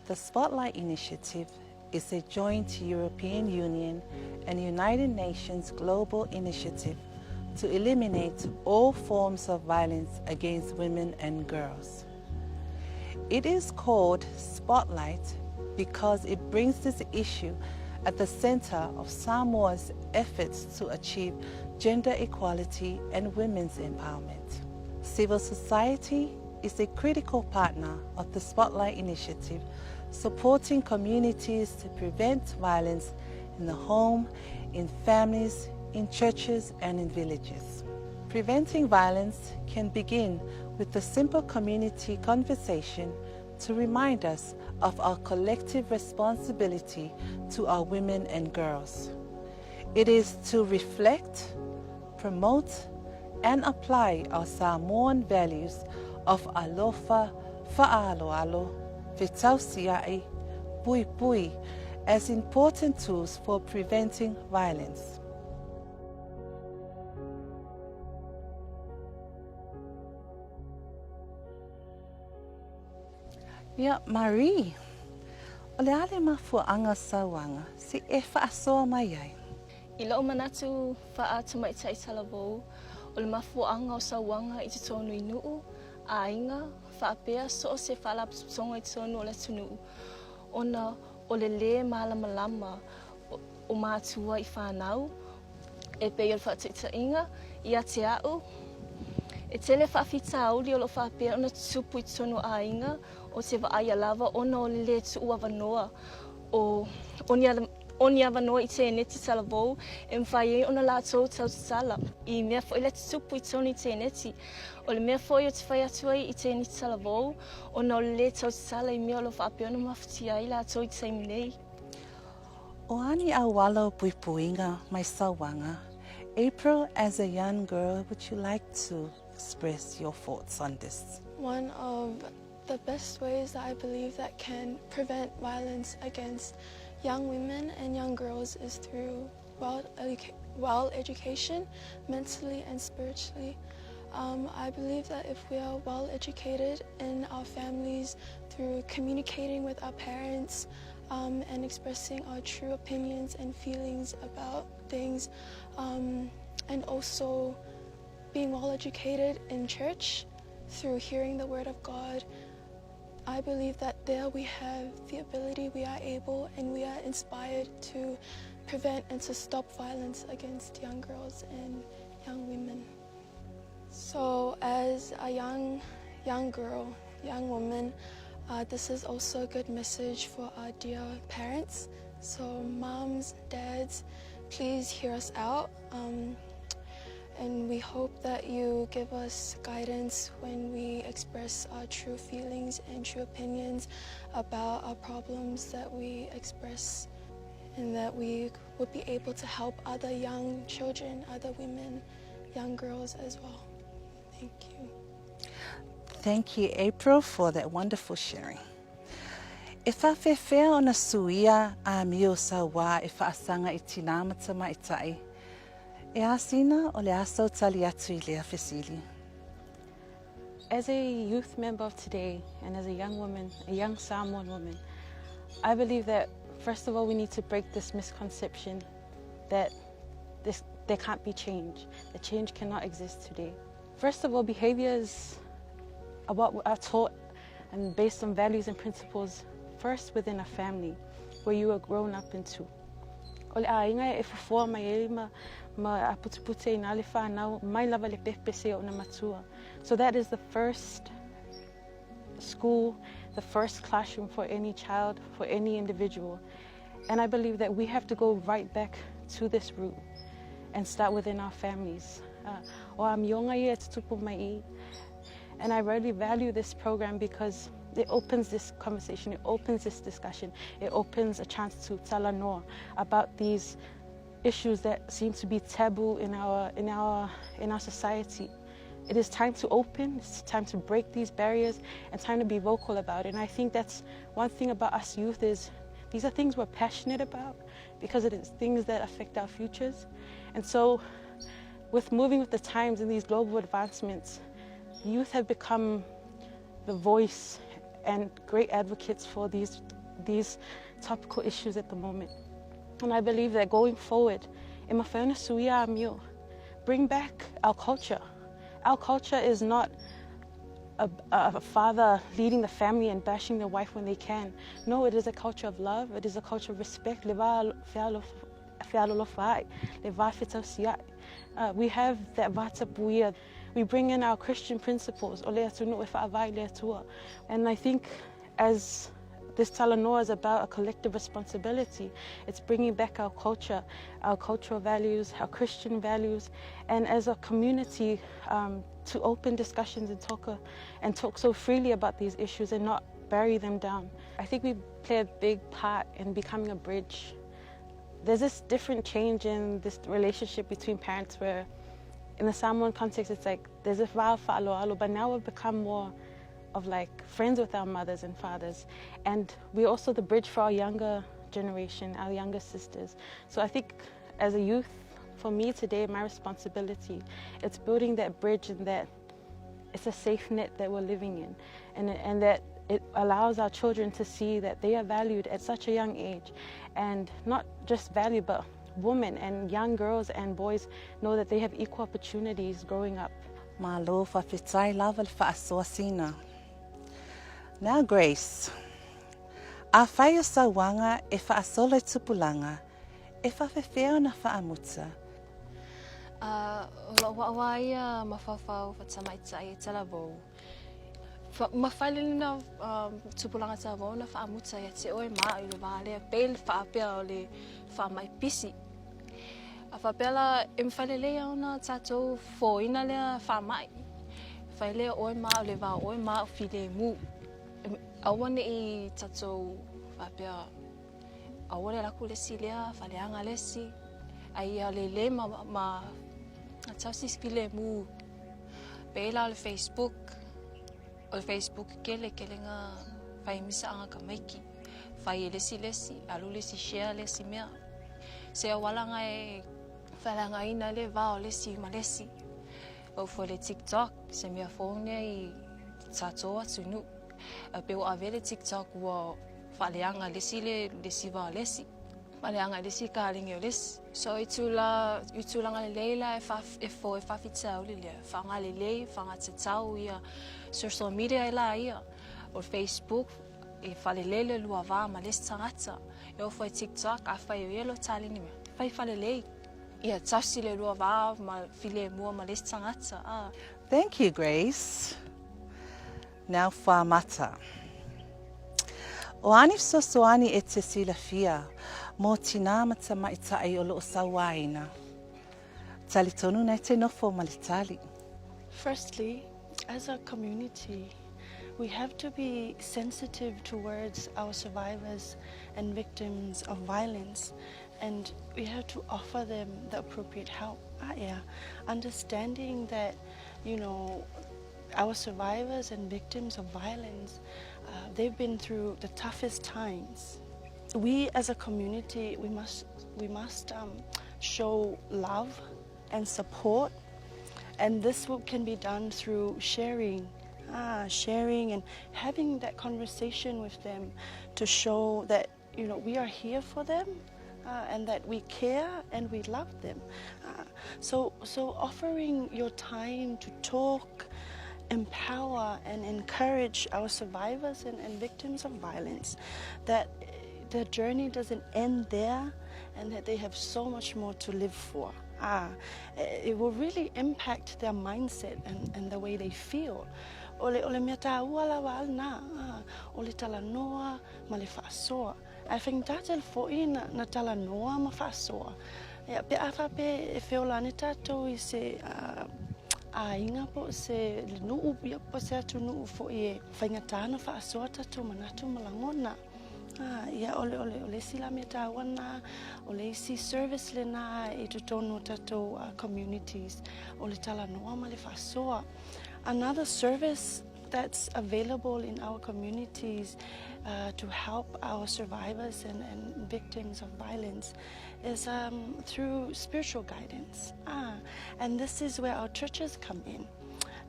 The Spotlight Initiative is a joint European Union and United Nations global initiative to eliminate all forms of violence against women and girls. It is called Spotlight because it brings this issue at the center of Samoa's efforts to achieve gender equality and women's empowerment. Civil society is a critical partner of the Spotlight Initiative, supporting communities to prevent violence in the home, in families, in churches, and in villages. Preventing violence can begin with the simple community conversation to remind us of our collective responsibility to our women and girls. It is to reflect, promote, and apply our Samoan values of alofa, faailoaina, faailoaina, pui as important tools for preventing violence. Ia, Marie, o le ale mafuanga Sauaina, si e whaasoa mai ai. I lau manatu wha Tamaitai talavou, o le mafuanga o Sauaina i te tonu i nuu, a inga, whaapea so o se whalapisonga i te tonu o le tunuu. Ona o le malama lama o mātua i whanau, e pei o le whaatita inga, i a te au. E tele whaafita auli o lo whaapea ona tupu i te tonu a inga, o te waaia lava ona o le tu awanoa o oni awanoa I te neti talavou e mwhai ona lātou tau tala I mea fo I le tupu I tonu I te neti o le mea fo I o te whai atu ai I te neti talavou ona o le tau tala I mea o lo whaapea ona mawhiti ai lātou I te minei. O ani awala o puipuinga mai Sauaina, April, as a young girl, would you like to express your thoughts on this? One of the best ways that I believe that can prevent violence against young women and young girls is through well education, mentally and spiritually. I believe that if we are well educated in our families through communicating with our parents and expressing our true opinions and feelings about things, and also being well educated in church through hearing the word of God, I believe that there we have the ability, we are able and we are inspired to prevent and to stop violence against young girls and young women. So as a young girl, young woman, this is also a good message for our dear parents. So moms, dads, please hear us out. And we hope that you give us guidance when we express our true feelings and true opinions about our problems that we express, and that we would be able to help other young children, other women, young girls as well. Thank you. Thank you, April, for that wonderful sharing. E whawhewhea o na suia a mio Sauaina e whaasanga I tīnama Tamaitai. E asina o le aso tali atu I lea whesili. As a youth member of today and as a young woman, a young Samoan woman, I believe that first of all we need to break this misconception that there can't be change, that change cannot exist today. First of all, behaviors are what are taught and based on values and principles first within a family where you are grown up into. O le ainga e fufua mai e ma aputupute I nale whanau mai lava le pepese o na matua. So that is the first school, the first classroom for any child, for any individual. And I believe that we have to go right back to this root and start within our families. O a mionga I e tutupu mai I. And I really value this program because it opens this conversation, it opens this discussion, it opens a chance to tala noa about these issues that seem to be taboo in our society. It is time to open, it's time to break these barriers and time to be vocal about it. And I think that's one thing about us youth is these are things we're passionate about because it is things that affect our futures. And so with moving with the times and these global advancements, youth have become the voice and great advocates for these these topical issues at the moment. And I believe that going forward, bring back our culture. Our culture is not a father leading the family and bashing their wife when they can. No, it is a culture of love. It is a culture of respect. We have that vatapuia. We bring in our Christian principles. And I think as this talanoa is about a collective responsibility, it's bringing back our culture, our cultural values, our Christian values, and as a community to open discussions and talk so freely about these issues and not bury them down. I think we play a big part in becoming a bridge. There's this different change in this relationship between parents where in the Samoan context it's like there's a faailoaina, but now we've become more of like friends with our mothers and fathers, and we're also the bridge for our younger generation, our younger sisters. So I think as a youth, for me today, my responsibility, it's building that bridge and that it's a safe net that we're living in, and that it allows our children to see that they are valued at such a young age, and not just valued, but women and young girls and boys know that they have equal opportunities growing up. Malo whawhitai lava le whaasoasina. Now Grace, a whai o Sauaina e whaasola tupulanga, e whawhewheo na whaamuta. Ola wawaia mawhawhau fa Tamaitai e talavou. Mawhailina tupulanga talavou na whaamuta e te oe maa i le wale a pēle whaapea o le whaamai pisi. A whapela e mwhailelea o na tātou fōina lea whaamai. Whailea oe maa o le wā oe maa o while mu. Awane i tātou whapea awane laku lesi lea, whaleanga lesi. Ai a le ma tausi while mu. Pēla o le Facebook. O le Facebook kele ngā whai misa anga ka maiki. Whai e lesi, alu lesi share lesi mea. Se awalanga e whalanga ina le vao lesi ma lesi. O fo le TikTok, se mea phone i tātou atu nu. Peo avele TikTok ua whaleanga lesi vao lesi. Whaleanga lesi ka halingi o lesi. So itulanga le leila e whawhitau le lea. Whanga le lei, whanga te tau ia social media e la ia. O Facebook, e whalelele lua wā ma lesi tangata. E o fo TikTok, a whai o yelo tālini mea. Whai whalelei. Ia tausi le lua wā ma while mua ma lesi tangata. Thank you, Grace. Now whaamata. O anif sosoani e te silafia, mō tina ma Tamaitai o loo Sauaina. Tali tonu nei te nofo malitali. Firstly, as a community, we have to be sensitive towards our survivors and victims of violence, and we have to offer them the appropriate help. Understanding that, our survivors and victims of violence, they've been through the toughest times. We as a community, we must show love and support, and this can be done through sharing and having that conversation with them to show that we are here for them and that we care and we love them. So offering your time to talk, empower and encourage our survivors and victims of violence, that their journey doesn't end there and that they have so much more to live for. It will really impact their mindset and the way they feel. Ole mea tāua la wā na, ole talanoa ma le whaasoa. I think tātel fōi na talanoa ma whaasoa. Pe awha pe e whiolane tātou I se ainga po se le nuu ia po se atu nuu fōi e whaingatana whaasoa tātou manatu malangona. Ia ole sila me tāua na, ole isi service le na I tutono tātou communities, ole talanoa ma le whaasoa. Another service that's available in our communities to help our survivors and victims of violence is through spiritual guidance. And this is where our churches come in.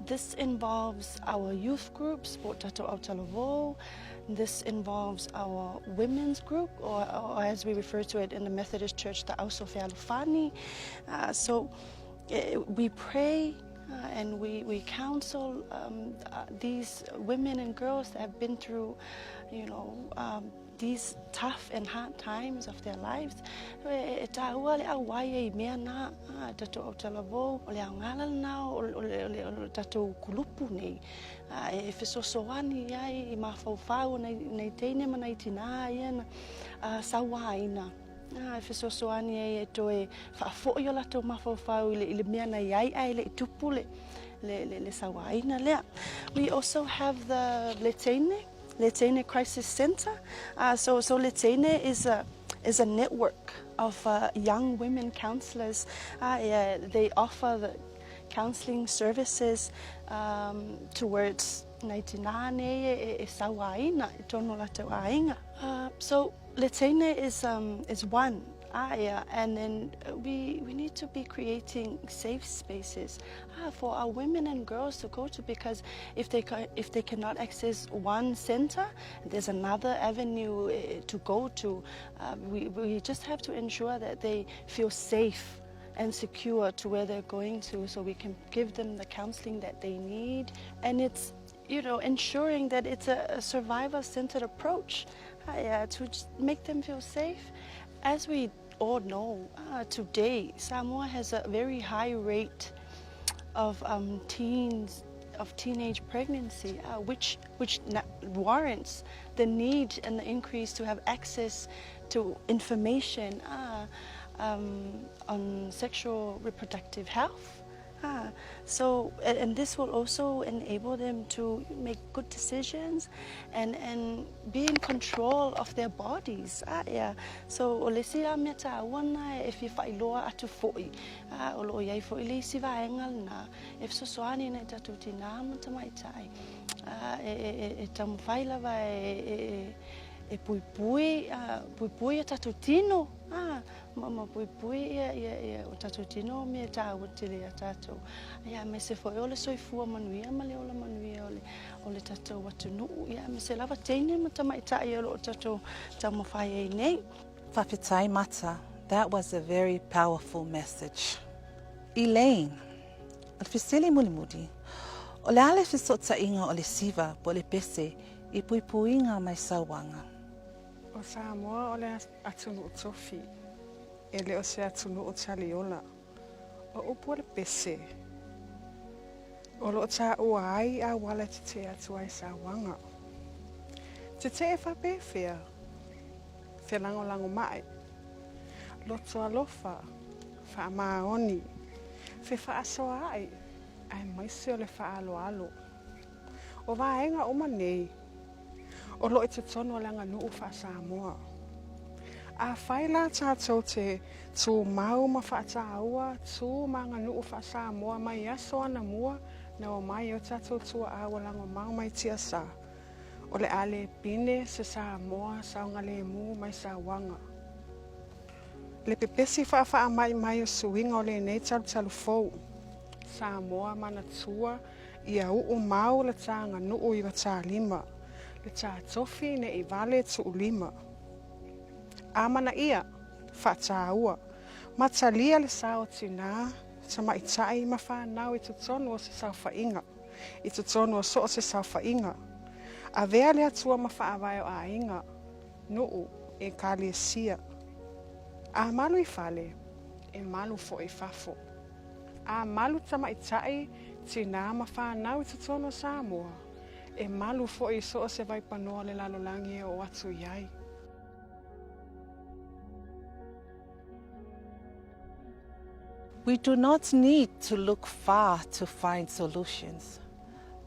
This involves our youth groups, this involves our women's group, or as we refer to it in the Methodist Church, the Aso Tete'e. So we pray and we counsel these women and girls that have been through, these tough and hard times of their lives. Sauaina. If so soani e toe whaafo'io lato mawhawhau i le mea na iai ai le tupu le Sauaina lea. We also have the Tete'e Crisis Center. So Tete'e is a network of young women counselors. They offer the counseling services towards Naitinane e Sauaina e tono lato ainga. So Tete'e is one area, and then we need to be creating safe spaces for our women and girls to go to, because if they cannot access one center, there's another avenue to go to. We just have to ensure that they feel safe and secure to where they're going to, so we can give them the counseling that they need. And it's ensuring that it's a survivor-centered approach to just make them feel safe. As we all know, today Samoa has a very high rate of teenage pregnancy, which warrants the need and the increase to have access to information on sexual reproductive health. So, and this will also enable them to make good decisions and be in control of their bodies. So, o le sira mea tāwana e faailoaina atu fo'i. O loo iai fo'i le isi vaenga na e fesoasoani nei tatu tina ma Tamaitai. E tamawhai lava e puipui e tatu tino. Mama puipui o tatu tino me tāwatiri a tatu. Me se foi ole soifua manuia ma le ola manuia ole tatu watu nuu. Me se lava teine ma Tamaitai o tatu tamawhai e nei. Whawhitai mata, that was a very powerful message. Elaine, al fisili mulimudi, o le ale fisota inga o le siva po le pese I puipuinga mai Sauanga. O Samoa o le atunu o tofi, e le o se atunu o taliola, o upu le pese. O lo ta ua ai a wala te atu ai Sauanga. Te whape fea, whelango lango mai, loto alofa, wha maoni, wha asoa ai maise o le wha alo alo. O vaenga o manei, o lo te tono langa nuu wha Samoa. A whaila tātou te tū mau ma wha tāua, tū manga nuu wha Samoa mai aso ana mua, na o mai o tātou tua awa lango mau mai tia sa. O le ale pine se Samoa saunga le mu mai Sauanga. Le pepesi wha mai o suinga o le nei talu fou. Samoa mana tua ia uu mau le tanga nuu I wata lima. Le TAOFI ne I vale tu ulima. Amana ia, whataua. Matalia le sao tina, Tamaitai ma whanau I tutono o se sauwhainga. I tutono o so se sauwhainga. A vea le atua ma whaawai o a inga. Nuu e kali sia. A malu I fale, e malu fo I fafo. A malu Tamaitai tina ma whanau I tutono Samoa. E malu fo I so se vai panoa le lalolangi o atu iai. We do not need to look far to find solutions.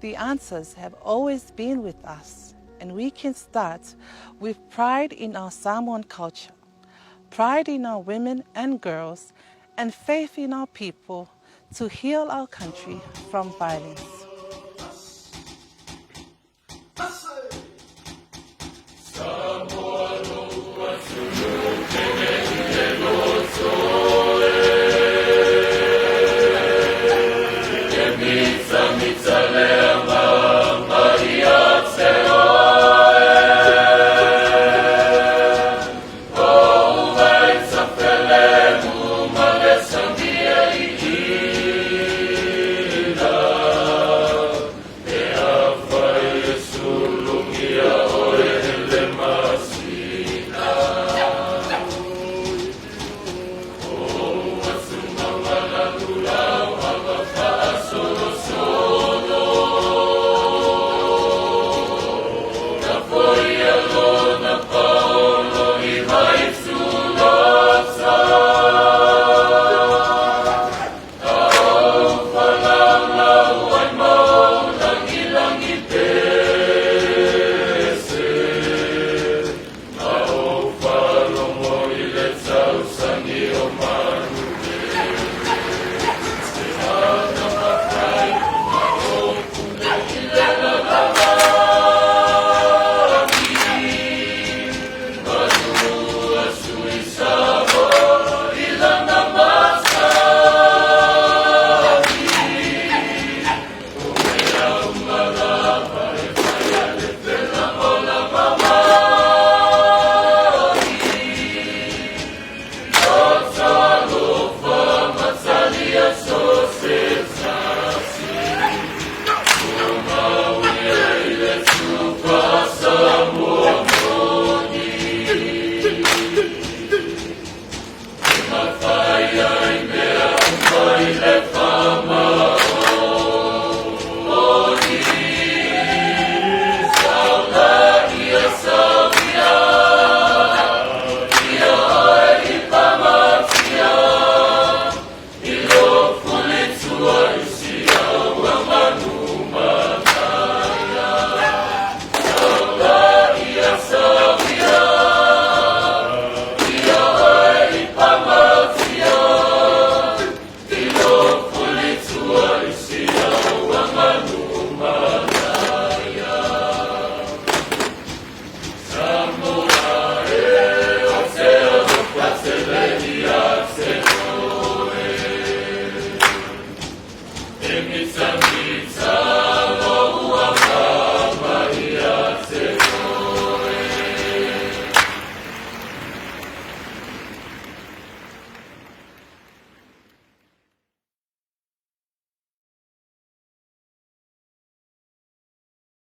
The answers have always been with us, and we can start with pride in our Samoan culture, pride in our women and girls, and faith in our people to heal our country from violence.